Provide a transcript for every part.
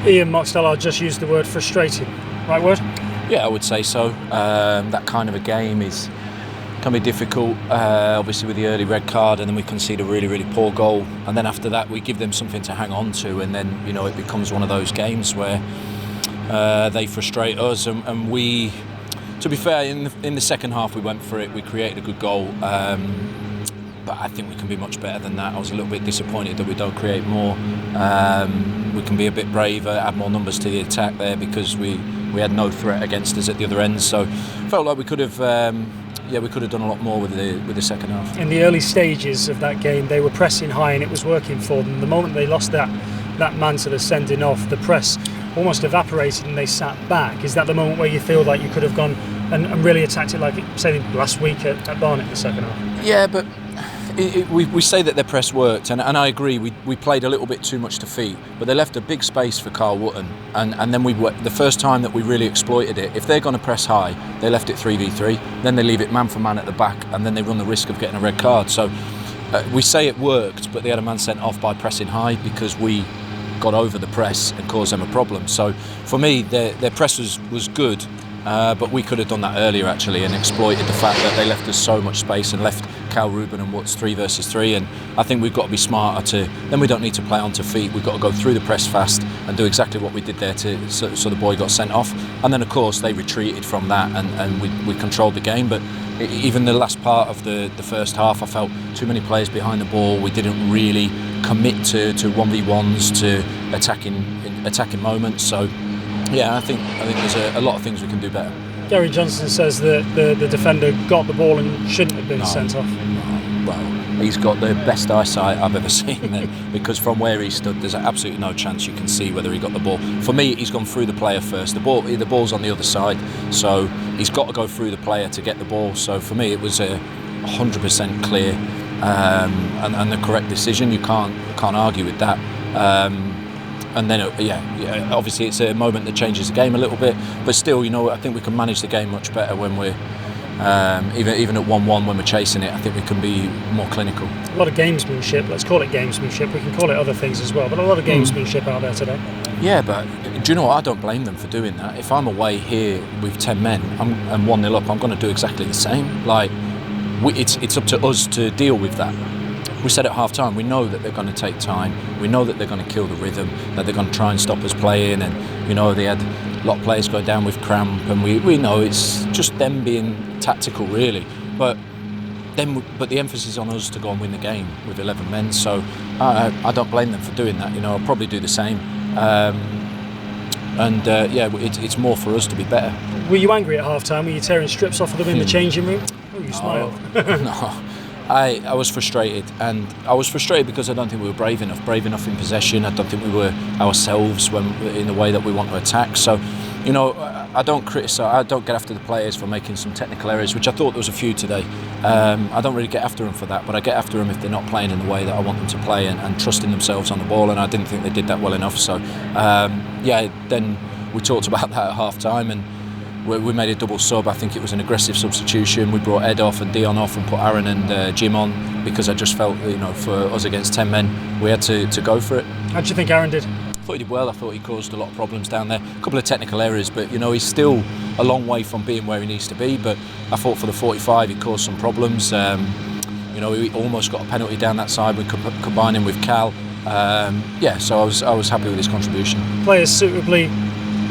Ian Moxdale just used the word frustrating. Right word? Yeah, I would say so. That kind of a game can be difficult, obviously with the early red card, and then we concede a really, really poor goal, and then after that we give them something to hang on to, and then it becomes one of those games where they frustrate us, and we, to be fair, in the second half we went for it, we created a good goal, but I think we can be much better than that. I was a little bit disappointed that we don't create more. We can be a bit braver, add more numbers to the attack there, because we had no threat against us at the other end, so felt like we could have done a lot more with the second half. In the early stages of that game, they were pressing high and it was working for them. The moment they lost that man sort of sending off, the press almost evaporated and they sat back. Is that the moment where you feel like you could have gone and really attacked it like, say, last week at Barnet in the second half? Yeah, but we say that their press worked, and I agree, we played a little bit too much to feet, but they left a big space for Carl Wootton, and then the first time that we really exploited it, if they're going to press high, they left it 3v3, then they leave it man for man at the back, and then they run the risk of getting a red card. So we say it worked, but they had a man sent off by pressing high because we got over the press and caused them a problem. So for me, their press was good, but we could have done that earlier actually and exploited the fact that they left us so much space and left Cal Rubin and Woods 3 versus 3, and I think we've got to be smarter then we don't need to play onto feet. We've got to go through the press fast and do exactly what we did there so the boy got sent off, and then of course they retreated from that and we controlled the game. But even the last part of the first half, I felt too many players behind the ball. We didn't really commit to 1v1s, to attacking moments. So yeah, I think there's a lot of things we can do better. Gary Johnson says that the defender got the ball and shouldn't have been sent off. Well, he's got the best eyesight I've ever seen then, because from where he stood, there's absolutely no chance you can see whether he got the ball. For me, he's gone through the player first. The ball's on the other side, so he's got to go through the player to get the ball. So for me, it was 100% clear and the correct decision. You can't argue with that. And then, obviously it's a moment that changes the game a little bit, but still, I think we can manage the game much better when we're, even at 1-1 when we're chasing it. I think we can be more clinical. A lot of gamesmanship, let's call it gamesmanship, we can call it other things as well, but a lot of gamesmanship out there today. Yeah, but do you know what, I don't blame them for doing that. If I'm away here with 10 men and 1-0 up, I'm going to do exactly the same. It's up to us to deal with that. We said at half time, we know that they're going to take time, we know that they're going to kill the rhythm, that they're going to try and stop us playing, and they had a lot of players go down with cramp, and we know it's just them being tactical really, but the emphasis is on us to go and win the game with 11 men, so I don't blame them for doing that. I'll probably do the same, it's more for us to be better. Were you angry at half time? Were you tearing strips off of them in the changing room? Oh, you smiled. No. I was frustrated, and I was frustrated because I don't think we were brave enough in possession. I don't think we were ourselves in the way that we want to attack. So, I don't criticise, I don't get after the players for making some technical errors, which I thought there was a few today. I don't really get after them for that, but I get after them if they're not playing in the way that I want them to play and trusting themselves on the ball, and I didn't think they did that well enough. So, then we talked about that at half time, and we made a double sub. I think it was an aggressive substitution. We brought Ed off and Dion off and put Aaron and Jim on, because I just felt, for us against 10 men, we had to go for it. How do you think Aaron did? I thought he did well. I thought he caused a lot of problems down there. A couple of technical errors, but he's still a long way from being where he needs to be. But I thought for the 45 he caused some problems. He almost got a penalty down that side. We combining with Cal. So I was happy with his contribution. Players suitably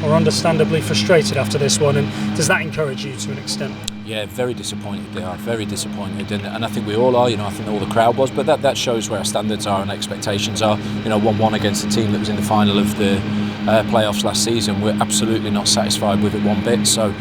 or understandably frustrated after this one, and does that encourage you to an extent? Yeah, very disappointed. They are very disappointed, and I think we all are. I think all the crowd was, but that shows where our standards are and expectations are. 1-1 against a team that was in the final of the playoffs last season. We're absolutely not satisfied with it one bit. So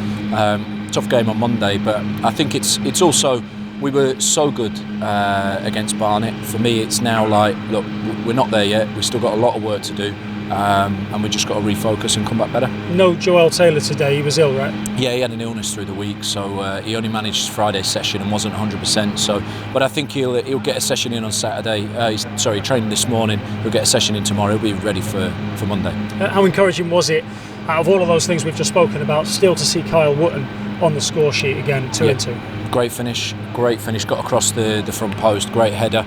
tough game on Monday, but I think it's also, we were so good against Barnet. For me, it's now like, look, we're not there yet. We've still got a lot of work to do. And we just got to refocus and come back better. No Joel Taylor today, he was ill, right? Yeah, he had an illness through the week, so he only managed Friday's session and wasn't 100%. So, but I think he'll get a session in on Saturday. He trained this morning. He'll get a session in tomorrow. He'll be ready for Monday. How encouraging was it, out of all of those things we've just spoken about, still to see Kyle Wootton on the score sheet again, 2-2? Great finish. Got across the front post. Great header.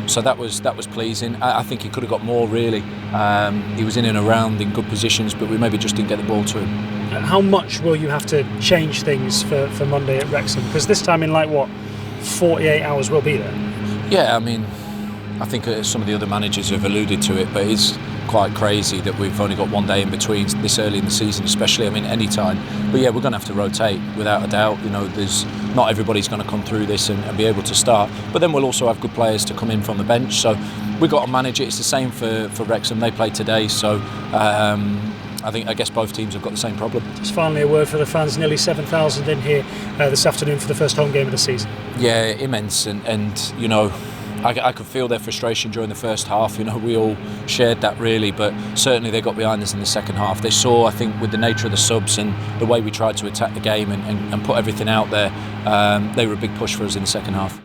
So that was pleasing. I think he could have got more really. He was in and around in good positions, but we maybe just didn't get the ball to him. How much will you have to change things for Monday at Wrexham? Because this time in 48 hours we'll be there. Yeah, I mean, I think some of the other managers have alluded to it, but it's quite crazy that we've only got one day in between this early in the season, especially. I mean, any time. But yeah, we're going to have to rotate without a doubt. There's not everybody's going to come through this and be able to start. But then we'll also have good players to come in from the bench. So we've got to manage it. It's the same for Wrexham. They played today, so I guess both teams have got the same problem. Just finally a word for the fans. Nearly 7,000 in here this afternoon for the first home game of the season. Yeah, immense, and I could feel their frustration during the first half. We all shared that really, but certainly they got behind us in the second half. They saw, I think, with the nature of the subs and the way we tried to attack the game and put everything out there, they were a big push for us in the second half.